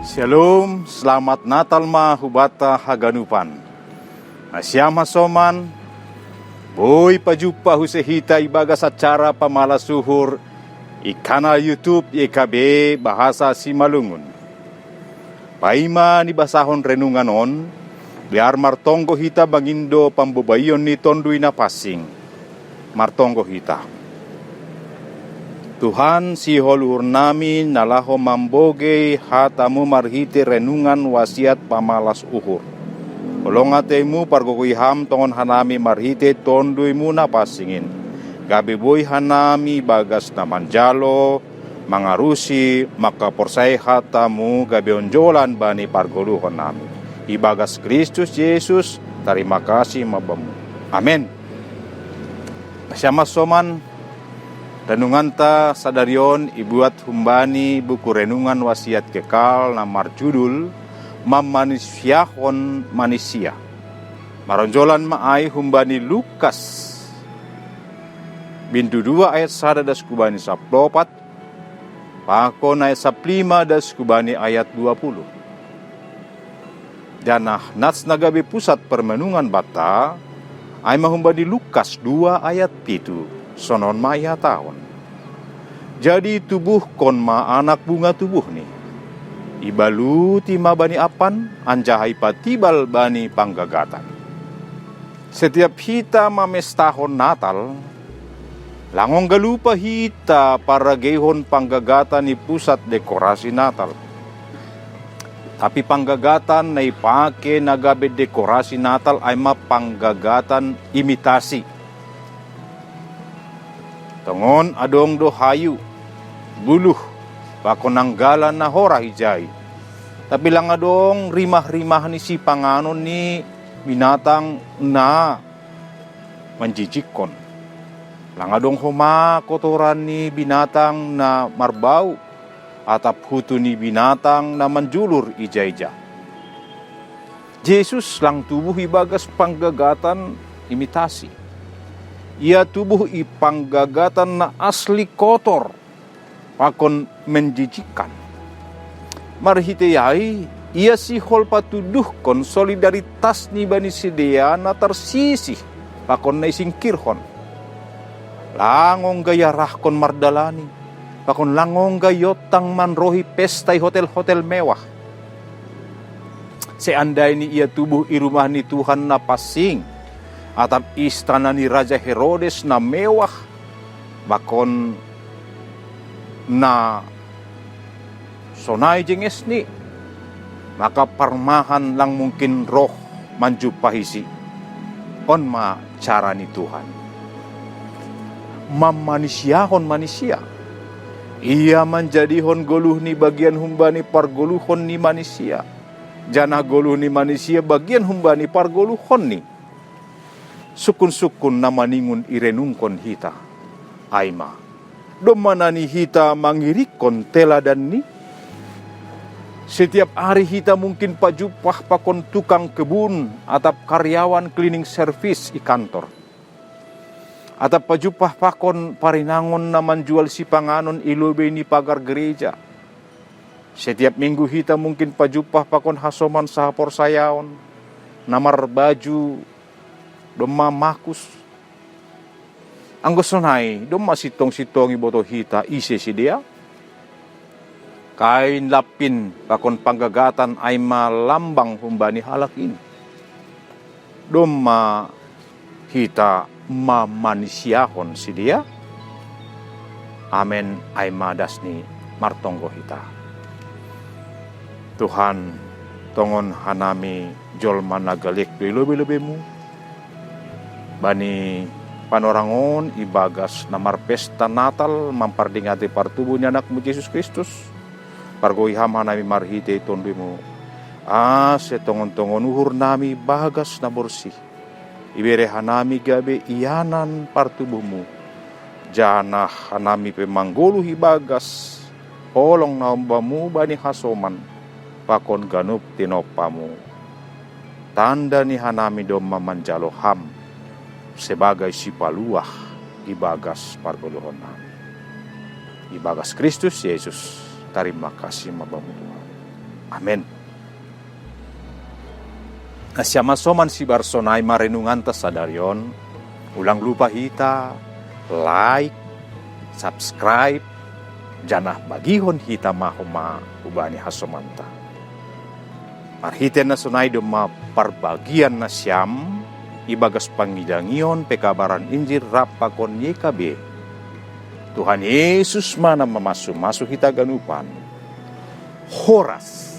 Shalom, selamat Natal mahubata haganupan. Nasyama soman, boy pajupa husehita ibaga sacara pamala suhur ikana YouTube YKB bahasa Simalungun. Paima ni basahon renunganon, biar martonggo hita bangindo pambobayon ni tondui na pasing. Martonggo hita. Tuhan si holur nami nalaho mamboge hatamu marhiti renungan wasiat pamalas uhur. Olongatemu pargokuiham tongon hanami marhiti tonduimu na pasingin. Gabi boy hanami bagas na manjalo, mangarusi, makaporsay hatamu gabi onjolan bani pargoluhon nami. Ibagas Kristus Yesus, terima kasih mabamu. Amin. Nasyama soman, renungan ta sadarion ibuat humbani buku renungan wasiat kekal namar judul Mamanusiahon Manusia. Maronjolan maai humbani Lukas bintu 2 ayat 1 das kubani 14, pakon ayat 15 das kubani ayat 20. Janah nats nagabe pusat permenungan bata ay mahumbani Lukas 2 ayat 7. Sonon maya tahun. Jadi tubuh kon ma anak bunga tubuh ni. Ibaluti ma bani apan, anjahai patibal bani panggagatan. Setiap hita mamestahon Natal, langong galupa hita para gehon panggagatan ni pusat dekorasi Natal. Tapi panggagatan na ipake nagabe dekorasi Natal ay mapanggagatan imitasi. Tongon adong do hayu, buluh, pakonanggalan na hora hijay. Tapi lang adong rimah-rimah ni si panganon ni binatang na manjijikon. Lang adong huma kotoran ni binatang na marbau, atap hutu ni binatang na manjulur ija-ija. Jesus lang tubuh ibagas panggagatan imitasi. Ia tubuh ipanggagatan na asli kotor, pakon menjijikan. Marhiteyai, ia sihol patuduh kon solidaritas ni bani sidea na tersisih, pakon na isingkirhon. Langong gayarah kon mardalani, pakon langong gayotang manrohi pestay hotel-hotel mewah. Seandai ni ia tubuh irumah ni Tuhan na pasing, atap istana ni Raja Herodes na mewah, bakon na sonay jenges ni, maka parmahan lang mungkin roh manjupahisi on ma cara ni Tuhan. Mamanusiahon manusia, ia menjadihon goluh ni bagian humbani pargoluhon ni manusia, janah goluh ni manusia bagian humbani pargoluhon ni. Sukun-sukun na maningun irenungkon hita. Aima, domanani hita mangirikon teladan ni. Setiap hari hita mungkin pajupah pakon tukang kebun, atap karyawan cleaning service i kantor. Atap pajupah pakon parinangon na manjual si panganon ilobe ni pagar gereja. Setiap minggu hita mungkin pajupah pakon hasoman sahapor sayaon, namar baju, doma makus. Anggosonay, doma sitong-sitong iboto hita ise si dia. Kain lapin pakon panggagatan ay malambang humbani halakin. Doma hita mamanusiahon si dia. Amen ay madas ni martonggo hita. Tuhan tongon hanami jolma nagalik do ilobe-lobemu. Bani panorangon ibagas namar pesta Natal mampardingati partubuhnya anakmu Yesus Kristus. Pargoiham hanami marhite tonduimu. Setongon-tongon uhur nami bagas na bersih. Ibere hanami gabe iyanan partubuhmu. Janah hanami pemanggolu hibagas. Olong naumbamu bani hasoman. Pakon ganup tinopamu. Tanda ni hanami doma manjalo ham. Sebagai sipaluah ibagas pargoluhon nami. Ibagas Kristus Yesus, terima kasih mabamu Tuhan. Amin. Asyama soman si barsonay marenungan ta sadarion. Ulang lupa hita like, subscribe, janah bagihon hita mahoma ubani hasomanta. Marhiten na sunay doma parbagian na siyam, ibagas pangidangion pekabaran Injil rapakon YKB. Tuhan Yesus mana mamasu-masu hita ganupan. Horas.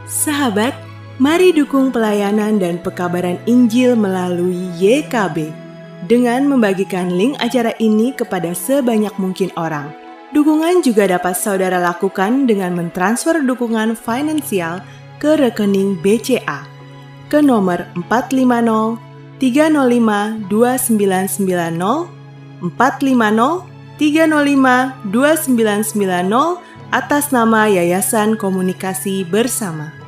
Sahabat, mari dukung pelayanan dan pekabaran Injil melalui YKB dengan membagikan link acara ini kepada sebanyak mungkin orang. Dukungan juga dapat saudara lakukan dengan mentransfer dukungan finansial ke rekening BCA ke nomor 450 305 2990 450 305 2990 atas nama Yayasan Komunikasi Bersama.